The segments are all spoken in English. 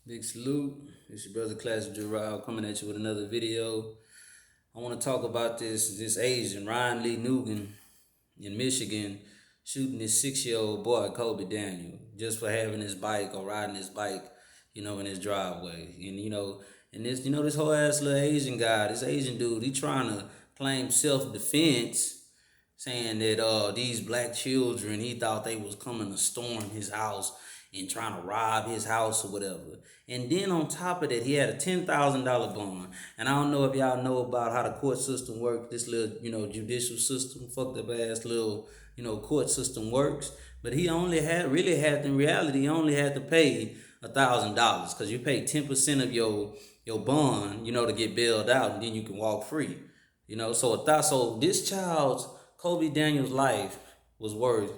Big salute. It's your brother Classic Gerald coming at you with another video. I want to talk about this Asian, Ryan Lee Nugent in Michigan, shooting this 6-year-old boy, Coby Daniel, just for having his bike or riding his bike, in his driveway. And this whole ass little Asian guy, this Asian dude, he trying to claim self-defense, saying that these black children, he thought they was coming to storm his house and trying to rob his house or whatever. And then on top of that, he had a $10,000 bond. And I don't know if y'all know about how the court system works. This little, judicial system, fucked up ass little, court system works. But he only had in reality, he only had to pay $1,000 because you pay 10% of your bond, to get bailed out, and then you can walk free. So this child's Coby Daniel's life was worth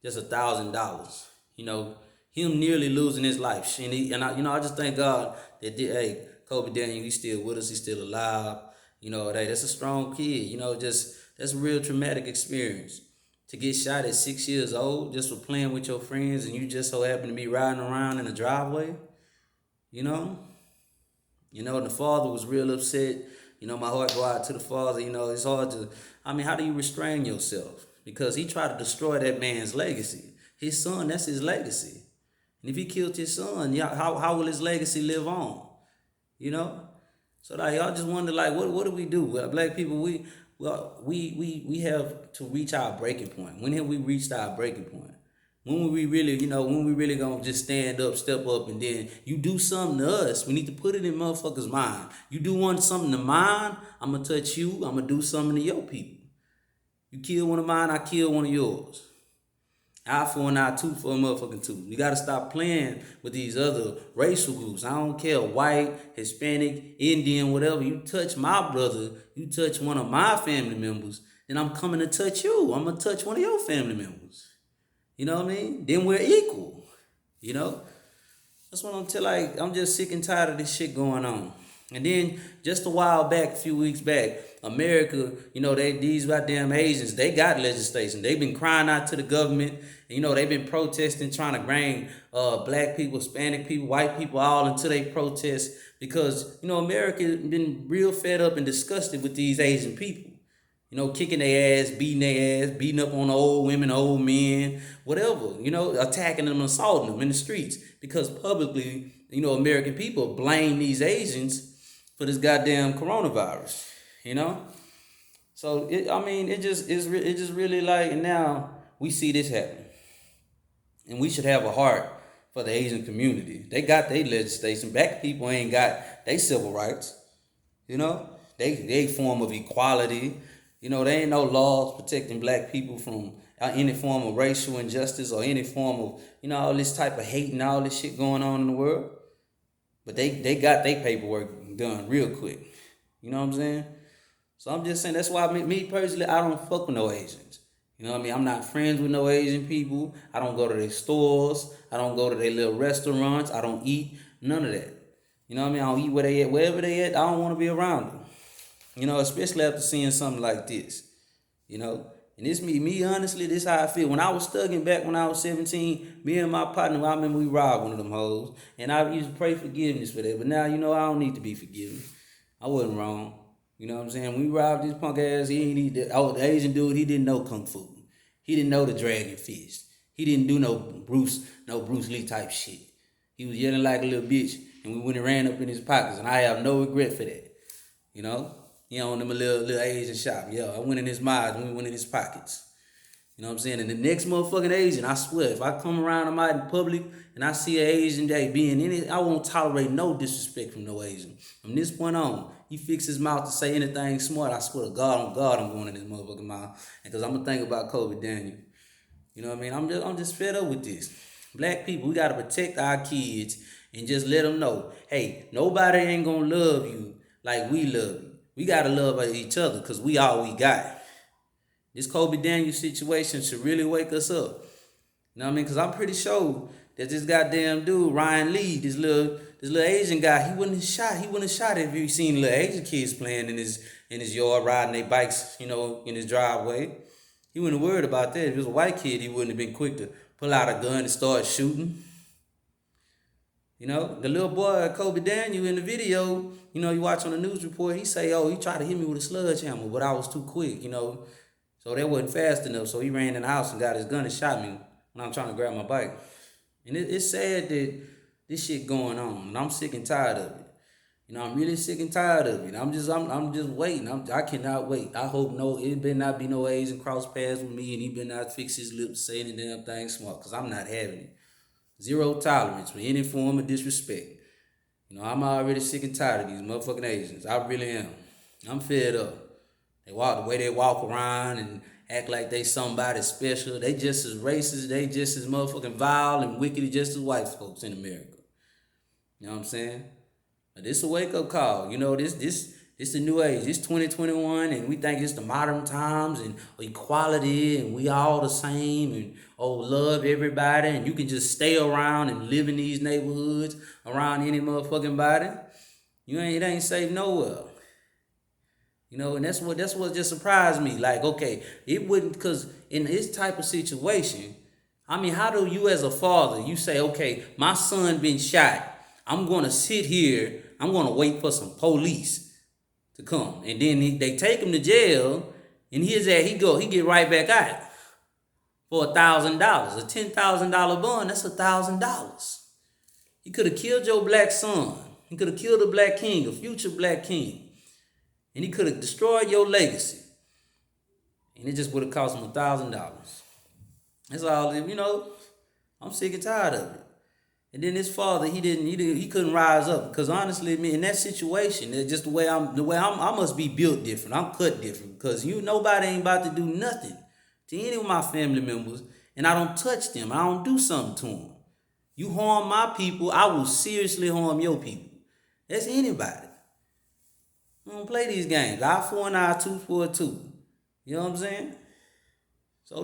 just $1,000. Him nearly losing his life. I just thank God that hey, Coby Daniel, he's still with us, he's still alive. Hey, that's a strong kid. That's a real traumatic experience. To get shot at 6 years old just for playing with your friends and you just so happen to be riding around in the driveway, you know? And the father was real upset. My heart go out to the father. It's hard to, how do you restrain yourself? Because he tried to destroy that man's legacy. His son, that's his legacy. And if he killed his son, yeah, how will his legacy live on? You know? So like y'all just wonder like what do we do? Well, black people, we have to reach our breaking point. When have we reached our breaking point? When we really gonna just stand up, step up, and then you do something to us, we need to put it in motherfuckers' mind. You do something to mine, I'm gonna touch you, I'm gonna do something to your people. You kill one of mine, I kill one of yours. Eye for an eye, tooth for a motherfucking tooth. We gotta stop playing with these other racial groups. I don't care, white, Hispanic, Indian, whatever. You touch my brother, you touch one of my family members, then I'm coming to touch you. I'm gonna touch one of your family members. You know what I mean? Then we're equal. You know? That's what I'm just sick and tired of this shit going on. And then just a while back, a few weeks back, America, these goddamn Asians, they got legislation. They've been crying out to the government. They've been protesting, trying to bring black people, Hispanic people, white people all into their protest because, America been real fed up and disgusted with these Asian people. Kicking their ass, beating up on old women, old men, whatever, attacking them, assaulting them in the streets. Because publicly, American people blame these Asians for this goddamn coronavirus, So, it just really like, now we see this happen. And we should have a heart for the Asian community. They got their legislation. Black people ain't got their civil rights, They form of equality. There ain't no laws protecting black people from any form of racial injustice or any form of, all this type of hate and all this shit going on in the world. But they got their paperwork done real quick. You know what I'm saying? So I'm just saying, that's why me personally, I don't fuck with no Asians. You know what I mean? I'm not friends with no Asian people. I don't go to their stores. I don't go to their little restaurants. I don't eat none of that. You know what I mean? I don't eat where they at. Wherever they at, I don't want to be around them. Especially after seeing something like this. And this me honestly, this how I feel. When I was studying back when I was 17, me and my partner, I remember we robbed one of them hoes. And I used to pray forgiveness for that. But now, I don't need to be forgiven. I wasn't wrong. You know what I'm saying? We robbed this punk ass, he ain't need the Asian dude, he didn't know Kung Fu. He didn't know the Dragon Fist. He didn't do no Bruce Lee type shit. He was yelling like a little bitch, and we went and ran up in his pockets, and I have no regret for that. He owned him a little Asian shop. Yeah, I went in his mouth and we went in his pockets. You know what I'm saying? And the next motherfucking Asian, I swear, if I come around, I'm out in public and I see an Asian day being in it, I won't tolerate no disrespect from no Asian. From this point on, he fix his mouth to say anything smart, I swear to God, on God, I'm going in his motherfucking mouth. Because I'm going to think about Coby Daniel. You know what I mean? I'm just fed up with this. Black people, we got to protect our kids and just let them know, hey, nobody ain't going to love you like we love you. We got to love each other because we all we got. This Coby Daniel situation should really wake us up. You know what I mean? Because I'm pretty sure that this goddamn dude, Ryen Lee, this little Asian guy, he wouldn't have shot. He wouldn't have shot if you seen little Asian kids playing in his yard, riding their bikes, in his driveway. He wouldn't have worried about that. If it was a white kid, he wouldn't have been quick to pull out a gun and start shooting. You know, the little boy, Coby Daniel, in the video, you know, you watch on the news report, he say, oh, he tried to hit me with a sledgehammer, but I was too quick, you know. So that wasn't fast enough. So he ran in the house and got his gun and shot me when I'm trying to grab my bike. And it's sad that this shit going on, and I'm sick and tired of it. You know, I'm really sick and tired of it. I'm just waiting. I cannot wait. I hope it better not be no Asian cross paths with me, and he better not fix his lips, say any damn thing smart, because I'm not having it. Zero tolerance for any form of disrespect. You know, I'm already sick and tired of these motherfucking Asians. I really am. I'm fed up. They walk the way they walk around and act like they somebody special. They just as racist. They just as motherfucking vile and wicked just as white folks in America. You know what I'm saying? But this a wake up call. You know, this the new age. It's 2021, and we think it's the modern times and equality, and we all the same, and love everybody, and you can just stay around and live in these neighborhoods around any motherfucking body. It ain't safe nowhere. You know, and that's what just surprised me. Like, okay, it wouldn't, because in this type of situation, I mean, how do you as a father, you say, okay, my son been shot. I'm going to sit here. I'm going to wait for some police to come. And then they take him to jail, and he get right back out for $1,000. A $10,000 bond, that's $1,000. He could have killed your black son. He could have killed a black king, a future black king. And he could have destroyed your legacy. And it just would have cost him $1,000. That's all, you know. I'm sick and tired of it. And then his father, he couldn't rise up, because honestly, man, in that situation, it's just the way I must be built different. I'm cut different, because nobody ain't about to do nothing to any of my family members, and I don't touch them. I don't do something to them. You harm my people, I will seriously harm your people. That's anybody. I don't play these games. Eye for an eye, tooth for a tooth. You know what I'm saying? So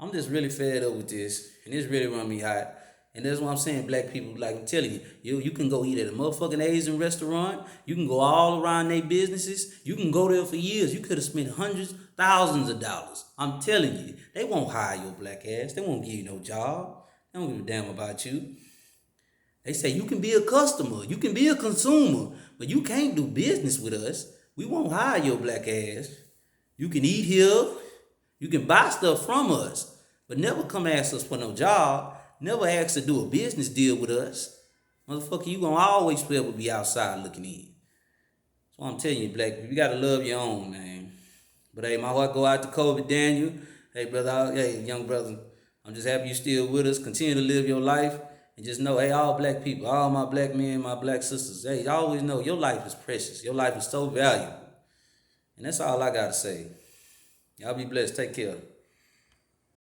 I'm just really fed up with this, and it's really run me hot. And that's what I'm saying, black people, like I'm telling you, you can go eat at a motherfucking Asian restaurant. You can go all around their businesses. You can go there for years. You could have spent hundreds, thousands of dollars. I'm telling you, they won't hire your black ass. They won't give you no job. They don't give a damn about you. They say you can be a customer. You can be a consumer, but you can't do business with us. We won't hire your black ass. You can eat here. You can buy stuff from us, but never come ask us for no job. Never ask to do a business deal with us. Motherfucker, you gonna always be able to be outside looking in. That's what I'm telling you, black people. You gotta love your own, man. But hey, my heart go out to Coby Daniel. Hey, brother, hey, young brother. I'm just happy you still with us. Continue to live your life. And just know, hey, all black people, all my black men, my black sisters, hey, always know your life is precious. Your life is so valuable. And that's all I gotta say. Y'all be blessed. Take care.